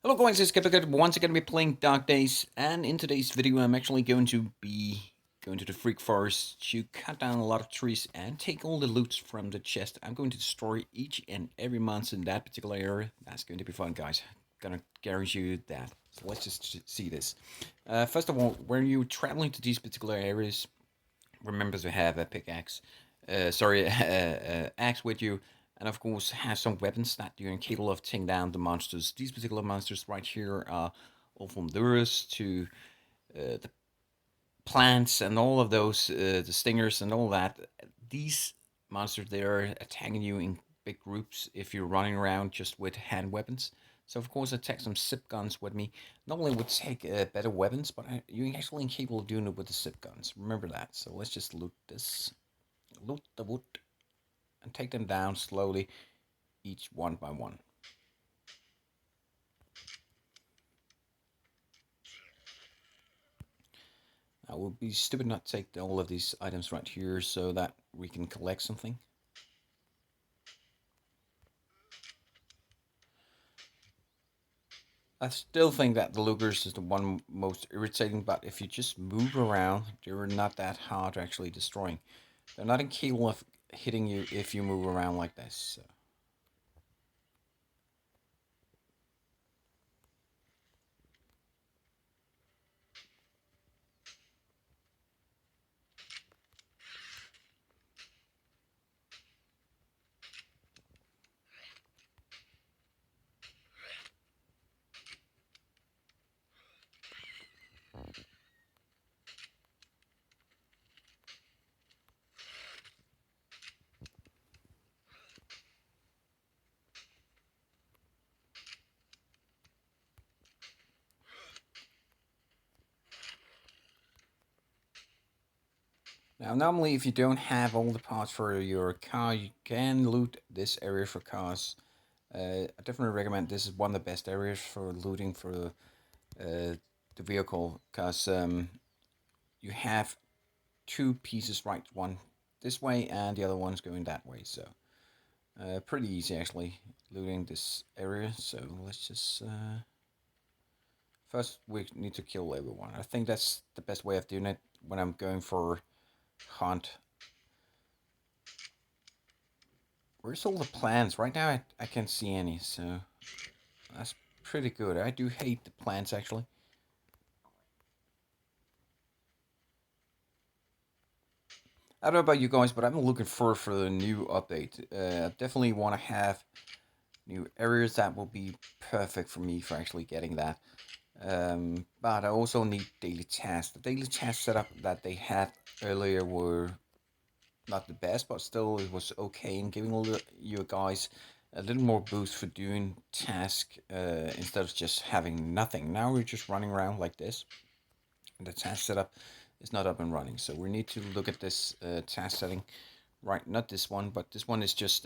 Hello guys, it's Kipper. Once again be playing Dark Days, and in today's video I'm actually going to be going to the Freak Forest to cut down a lot of trees and take all the loot from the chest. I'm going to destroy each and every monster in that particular area. That's going to be fun, guys. Gonna guarantee you that. So let's just see this. First of all, when you're traveling to these particular areas, remember to have a pickaxe, axe with you, and of course have some weapons that you're capable of taking down the monsters. These particular monsters right here are all from lures to the plants and all of those, the stingers and all that. These monsters, they're attacking you in big groups if you're running around just with hand weapons. So of course I take some sip guns with me. Normally would take better weapons, but you're actually incapable of doing it with the sip guns. Remember that. So let's just loot this. Loot the wood and take them down slowly, each one by one. I will be stupid not to take all of these items right here so that we can collect something. I still think that the Lugers is the one most irritating, but if you just move around, they're not that hard to actually destroying. They're not incapable of hitting you if you move around like this. So. Now, normally, if you don't have all the parts for your car, you can loot this area for cars. I definitely recommend this is one of the best areas for looting for the vehicle because you have two pieces, right? One this way and the other one's going that way. So pretty easy actually looting this area. So let's just first we need to kill everyone. I think that's the best way of doing it when I'm going for hunt. Where's all the plants? Right now I can't see any, so that's pretty good. I do hate the plants actually. I don't know about you guys, but I'm looking for the new update. I definitely want to have new areas that will be perfect for me for actually getting that. But I also need daily tasks. The daily task setup that they had earlier were not the best, but still it was okay and giving you guys a little more boost for doing task instead of just having nothing. Now we're just running around like this, and the task setup is not up and running. So we need to look at this task setting. Right, not this one, but this one is just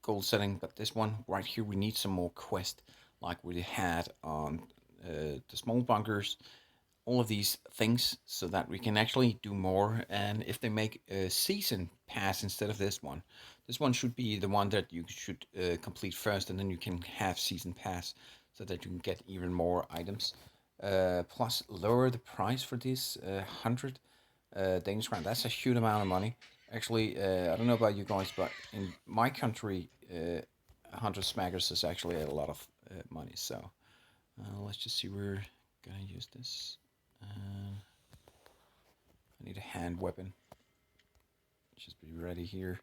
goal setting. But this one right here, we need some more quest like we had on the small bunkers, all of these things so that we can actually do more. And if they make a season pass instead of this one should be the one that you should complete first, and then you can have season pass so that you can get even more items. Plus, lower the price for this 100 Danish crown. That's a huge amount of money. Actually, I don't know about you guys, but in my country, 100 smackers is actually a lot of money. So let's just see, we're gonna use this. I need a hand weapon. Just be ready here.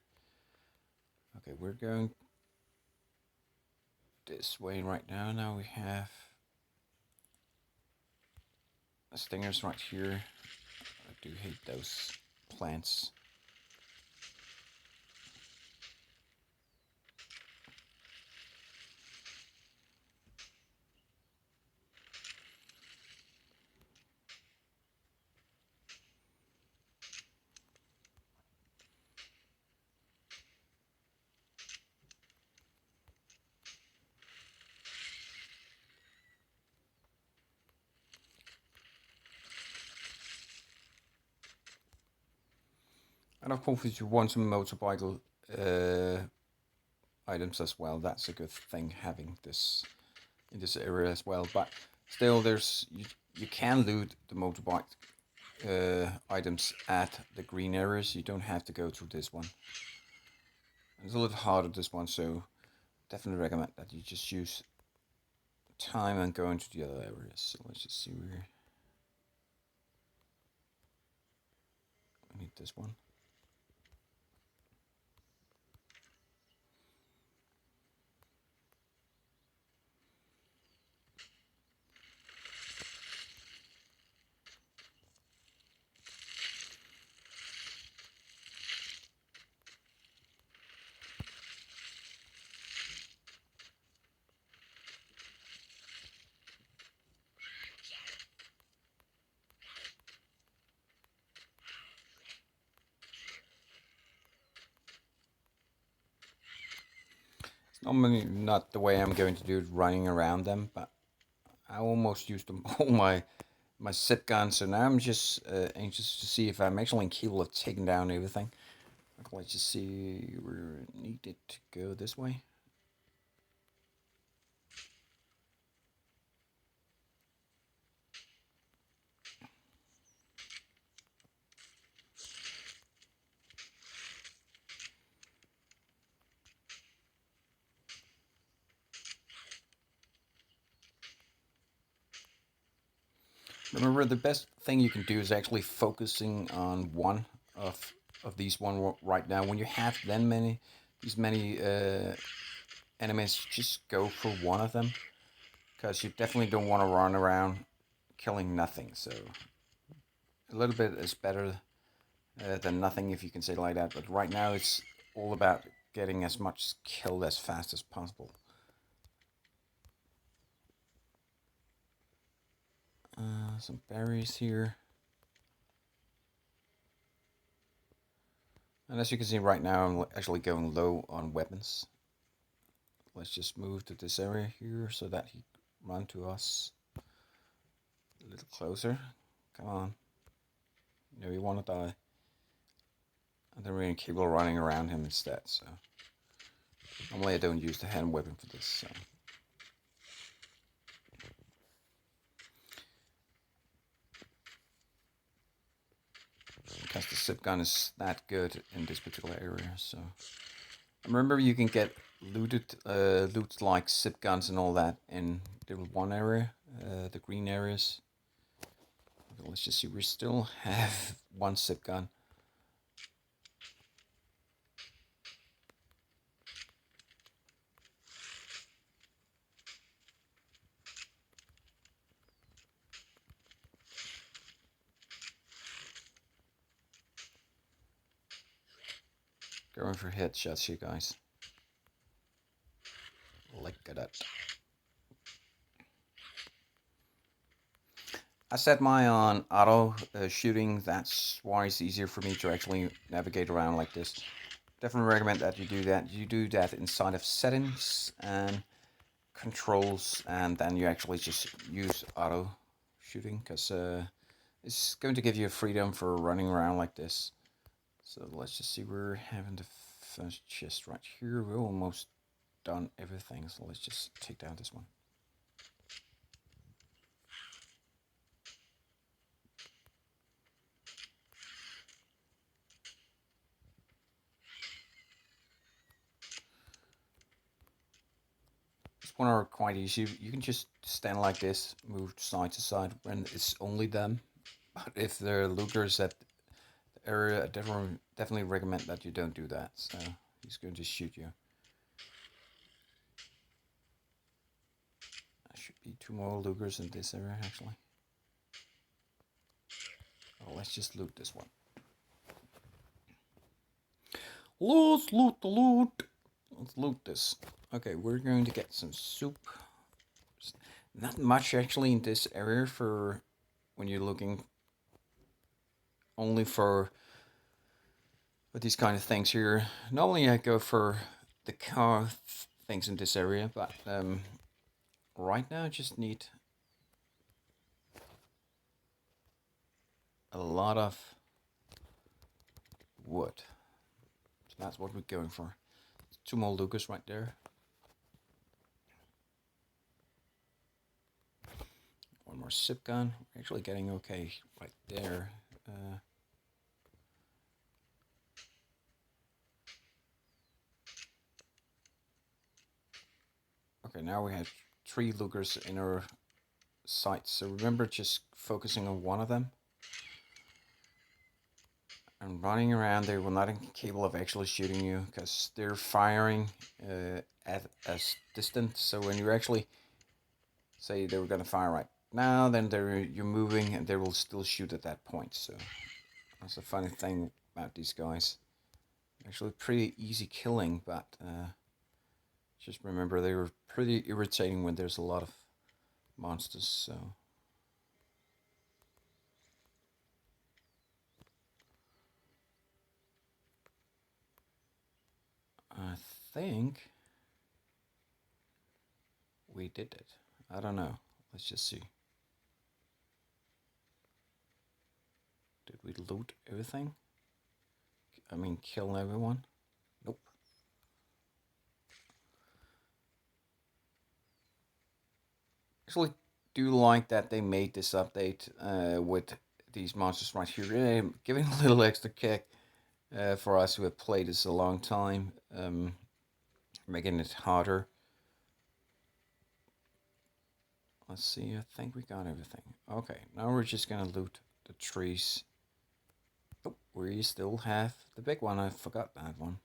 Okay, we're going this way right now. Now we have stingers right here. I do hate those plants. And of course, if you want some motorcycle items as well, that's a good thing having this in this area as well. But still, you can loot the motorbike items at the green areas. You don't have to go through this one. It's a little harder this one, so definitely recommend that you just use time and go into the other areas. So let's just see where I need this one. It's normally not the way I'm going to do it, running around them, but I almost used them all my zip gun, so now I'm just anxious to see if I'm actually capable of taking down everything. Let's just see where it needed to go this way. Remember, the best thing you can do is actually focusing on one of these one right now. When you have these many enemies, just go for one of them, because you definitely don't want to run around killing nothing. So a little bit is better than nothing, if you can say it like that. But right now, it's all about getting as much killed as fast as possible. Some berries here. And as you can see right now, I'm actually going low on weapons. Let's just move to this area here so that he run to us a little closer. Come on. No, you want to die. And then we're going to keep running around him instead. So normally I don't use the hand weapon for this. So. Because the zip gun is that good in this particular area. So remember, you can get loot like zip guns and all that in level 1 area, the green areas. Okay, let's just see, we still have one zip gun. Going for headshots here, guys. Look at that. I set mine on auto shooting. That's why it's easier for me to actually navigate around like this. Definitely recommend that you do that. You do that inside of settings and controls, and then you actually just use auto shooting, because it's going to give you freedom for running around like this. So let's just see, we're having the first chest right here. We're almost done everything, so let's just take down this one. This one are quite easy. You can just stand like this, move side to side when it's only them. But if there are lookers at the area, I definitely recommend that you don't do that. So he's going to shoot you. There should be 2 more lookers in this area, actually. Oh, let's just loot this one. Let's loot the loot. Let's loot this. Okay, we're going to get some soup. Not much actually in this area for when you're looking only for these kind of things here. Normally I go for the car things in this area, but right now I just need a lot of wood. So that's what we're going for. 2 more Lucas right there. more sip gun. We're actually getting okay right there. Okay, now we have 3 lookers in our sights. So remember just focusing on one of them. And running around, they will not be capable of actually shooting you because they're firing at a distance. So when you actually say they were going to fire right now, then you're moving and they will still shoot at that point. So that's a funny thing about these guys. Actually pretty easy killing, but just remember they were pretty irritating when there's a lot of monsters. So I think we did it. I don't know. Let's just see. Did we loot everything? I mean, kill everyone? Nope. Actually, do like that they made this update with these monsters right here, giving a little extra kick for us who have played this a long time, making it harder. Let's see, I think we got everything. Okay, now we're just gonna loot the trees. Oh, we still have the big one, I forgot that one.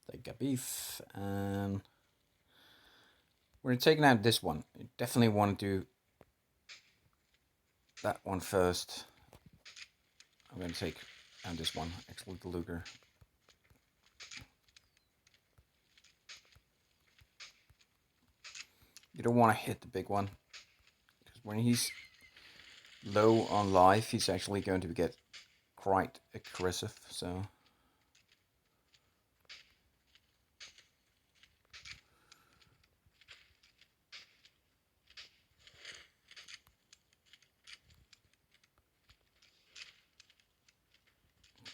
Take a beef, and we're taking out this one. You definitely want to do that one first. I'm going to take out this one, actually the Luger. You don't want to hit the big one, because when he's low on life, he's actually going to get quite aggressive, so...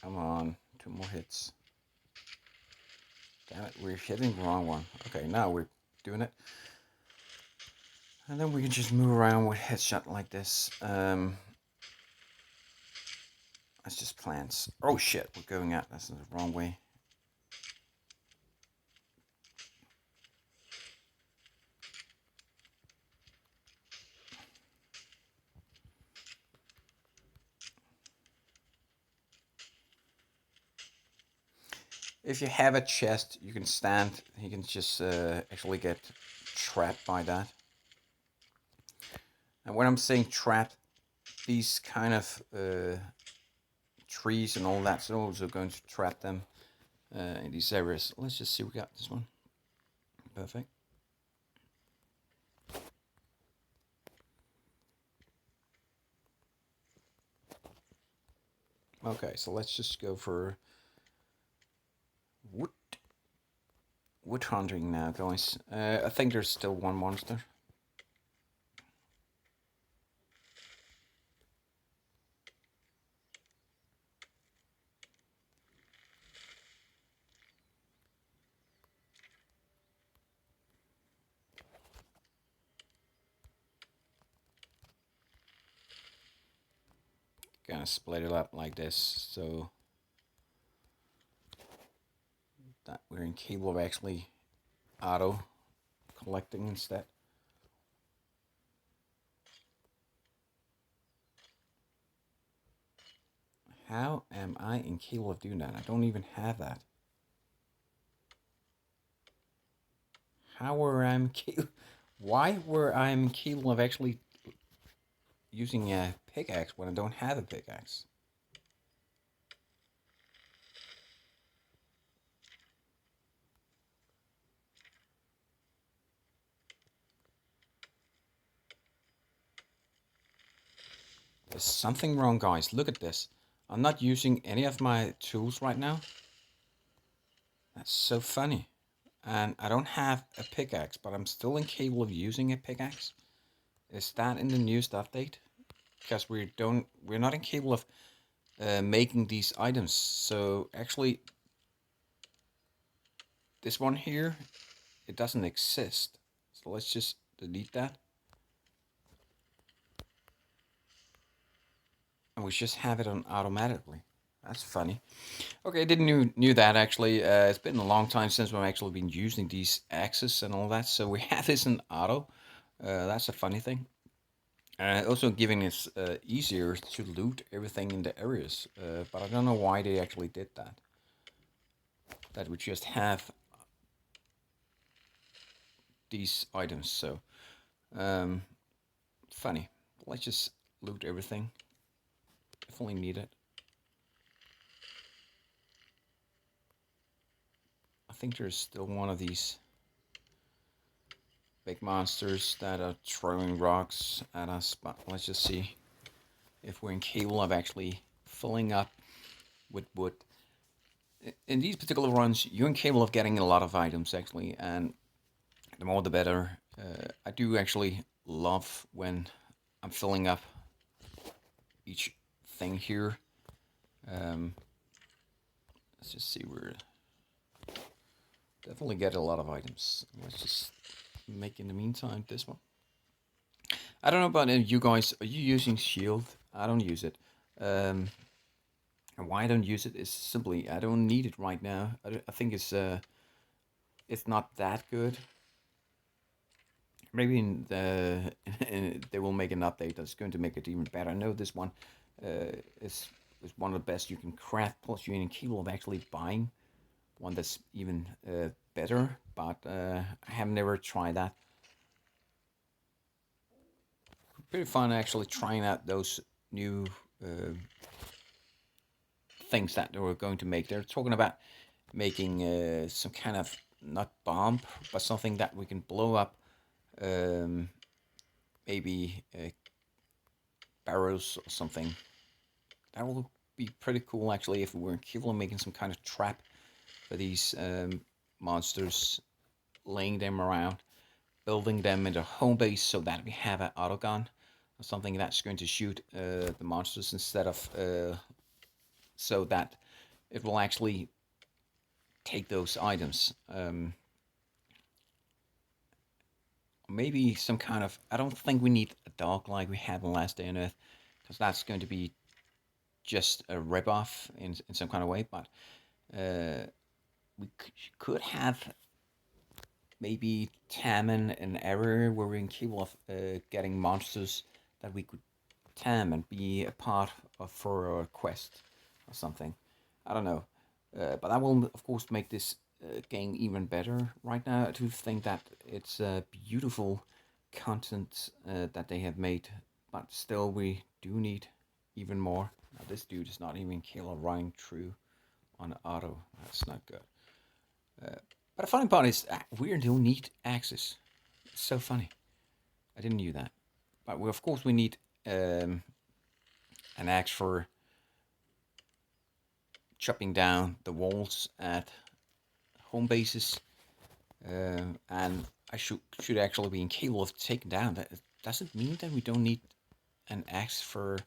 Come on, 2 more hits. Damn it, we're hitting the wrong one. Okay, now we're doing it. And then we can just move around with headshot like this. That's just plants. Oh shit, we're going out. That's the wrong way. If you have a chest, you can stand. You can just actually get trapped by that. And when I'm saying trapped, these kind of trees and all that's also going to trap them in these areas. Let's just see, we got this one. Perfect. Okay, so let's just go for wood hunting now, guys. I think there's still one monster. Gonna split it up like this so that we're incapable of actually auto collecting instead. How am I incapable of doing that? I don't even have that. How were I Why were I incapable of actually using a pickaxe when I don't have a pickaxe? There's something wrong, guys. Look at this. I'm not using any of my tools right now. That's so funny. And I don't have a pickaxe, but I'm still incapable of using a pickaxe. Is that in the newest update? Because we're not incapable of making these items. So actually, this one here, it doesn't exist. So let's just delete that. And we just have it on automatically. That's funny. Okay, I didn't knew that actually. It's been a long time since we've actually been using these axes and all that. So we have this in auto. That's a funny thing. Also giving us easier to loot everything in the areas. But I don't know why they actually did that. That we just have these items. So um, funny. Let's just loot everything. Definitely need it. I think there's still one of these big monsters that are throwing rocks at us. But let's just see if we're capable of actually filling up with wood. In these particular runs, you're capable of getting a lot of items actually, and the more the better. I do actually love when I'm filling up each thing here. Um, let's just see, we're definitely get a lot of items. Let's just make in the meantime this one. I don't know about you guys. Are you using shield? I don't use it. And why I don't use it is simply I don't need it right now. I think it's not that good. Maybe in the they will make an update that's going to make it even better. I know this one is one of the best you can craft. Plus, you're capable of actually buying one that's even better. But I have never tried that. Pretty fun actually trying out those new things that they were going to make. They're talking about making some kind of not bomb, but something that we can blow up. Um, maybe barrels or something. That will be pretty cool actually if we were capable of making some kind of trap for these monsters, laying them around, building them into home base so that we have an autogun or something that's going to shoot the monsters instead of so that it will actually take those items. Maybe some kind of. I don't think we need a dog like we had in Last Day on Earth, because that's going to be just a ripoff in some kind of way. But uh, we could have maybe Taman an area where we're capable of getting monsters that we could tam and be a part of for a quest or something. I don't know. But that will, of course, make this game even better. Right now, I do think that it's beautiful content that they have made, but still, we do need even more. Now, this dude is not even killer running through on auto. That's not good. But the funny part is, we don't need axes. It's so funny. I didn't knew that. But we, of course, we need an axe for chopping down the walls at home bases, and I should actually be capable of taking down. That doesn't mean that we don't need an axe for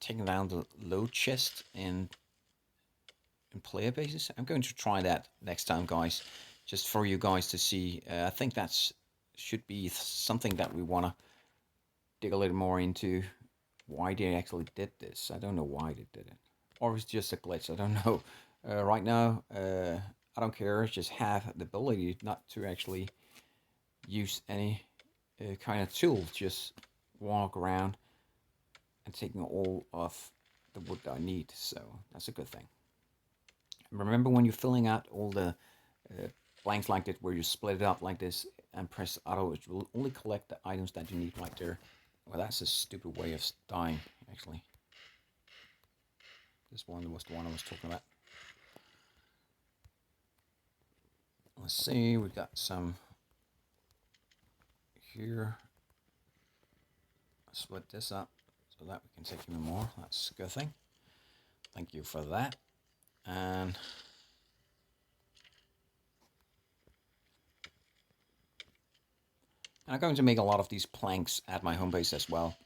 taking down the load chest in player bases. I'm going to try that next time, guys, just for you guys to see. I think that's should be something that we want to dig a little more into. Why they actually did this? I don't know why they did it, or it's just a glitch. I don't know. Right now, I don't care. Just have the ability not to actually use any kind of tool. Just walk around and taking all of the wood that I need. So that's a good thing. Remember when you're filling out all the uh, blanks like this, where you split it up like this and press auto, it will only collect the items that you need right there. Well, that's a stupid way of dying, actually. This one was the one I was talking about. Let's see, we've got some here. Split this up so that we can take even more. That's a good thing. Thank you for that. And And I'm going to make a lot of these planks at my home base as well,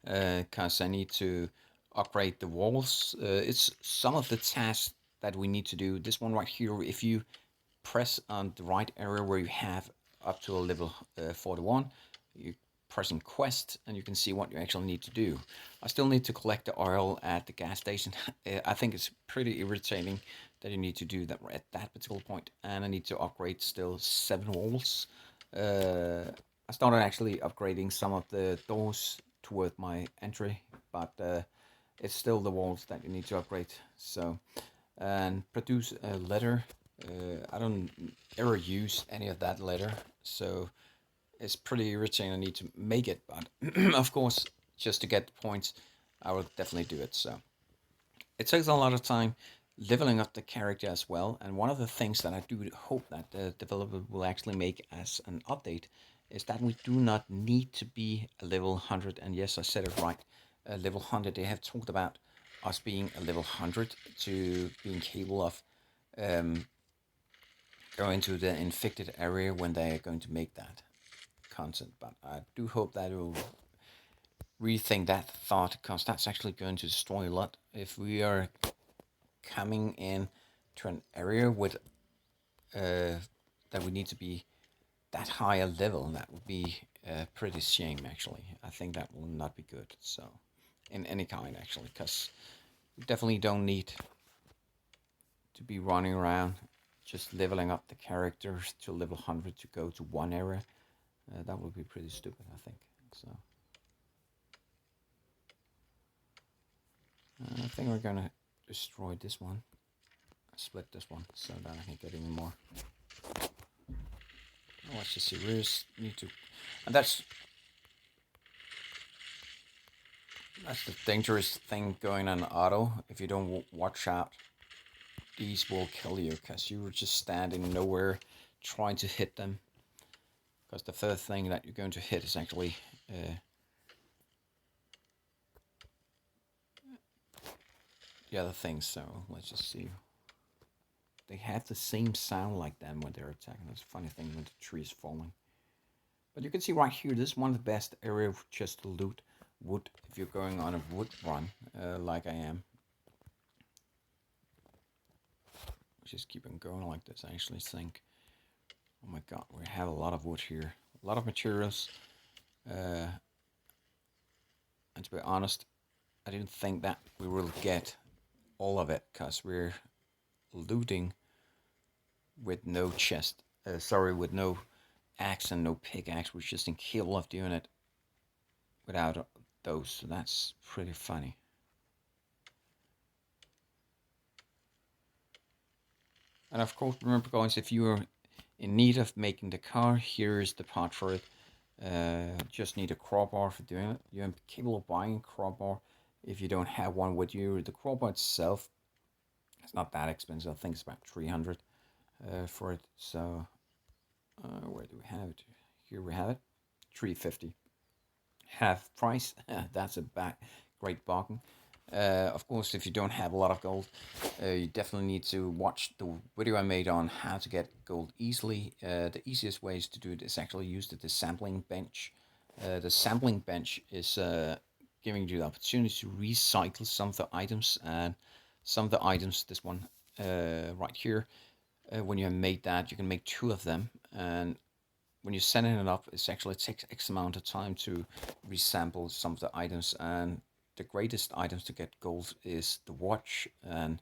because I need to upgrade the walls. It's some of the tasks that we need to do. This one right here, if you press on the right area where you have up to a level 41, you press in quest and you can see what you actually need to do. I still need to collect the oil at the gas station. I think it's pretty irritating that you need to do that at that particular point, and I need to upgrade still 7 walls. I started actually upgrading some of the doors toward my entry, but it's still the walls that you need to upgrade. So, and produce a letter. I don't ever use any of that letter, so it's pretty irritating. I need to make it, but of course, just to get the points, I will definitely do it. So it takes a lot of time leveling up the character as well. And one of the things that I do hope that the developer will actually make as an update is that we do not need to be a level 100. And yes, I said it right, level 100. They have talked about us being a level 100 to being capable of going to the infected area when they are going to make that content. But I do hope that it will rethink that thought, because that's actually going to destroy a lot. If we are coming in to an area with that we need to be that high a level, that would be a pretty shame actually. I think that will not be good. So in any kind actually, because we definitely don't need to be running around just leveling up the characters to level 100 to go to one area. That would be pretty stupid, I think. So I think we're gonna destroy this one, split this one, so that I can get even more. Let's just see. We just need to, and that's the dangerous thing going on auto. If you don't watch out, these will kill you, because you were just standing nowhere trying to hit them. Because the first thing that you're going to hit is actually the other thing. So let's just see. They have the same sound like them when they're attacking. That's a funny thing when the tree is falling. But you can see right here, this is one of the best areas just to loot wood if you're going on a wood run, like I am. Just keep on going like this. I actually think, oh my god, we have a lot of wood here, a lot of materials. And to be honest, I didn't think that we will get all of it, because we're looting with no chest. With no axe and no pickaxe. We're just incapable of doing it without those. So that's pretty funny. And of course, remember guys, if you are in need of making the car, here is the part for it. Just need a crowbar for doing it. You're capable of buying a crowbar if you don't have one with you. The crowbar itself, it's not that expensive. I think it's about 300 for it. So where do we have it? Here we have it, 350. Half price. That's a great bargain. Of course, if you don't have a lot of gold, you definitely need to watch the video I made on how to get gold easily. The easiest ways to do it is actually use the sampling bench. The sampling bench is giving you the opportunity to recycle some of the items, and some of the items, this one right here, when you have made that, you can make 2 of them, and when you're setting it up, it actually takes X amount of time to resample some of the items, and the greatest items to get gold is the watch and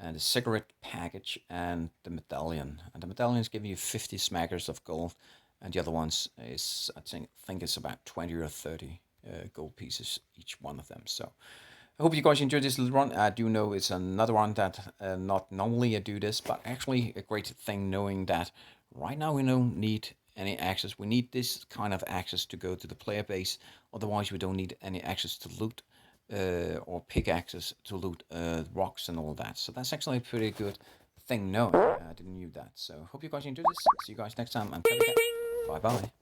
the cigarette package and the medallion. And the medallion is giving you 50 smackers of gold, and the other ones is I think it's about 20 or 30 gold pieces each one of them. So I hope you guys enjoyed this little run. I do know it's another one that not normally I do this, but actually a great thing knowing that right now we don't need any access. We need this kind of access to go to the player base. Otherwise, we don't need any access to loot or pickaxes to loot rocks and all that. So that's actually a pretty good thing knowing. I didn't knew that. So hope you guys enjoyed this. See you guys next time. I'm Bye bye.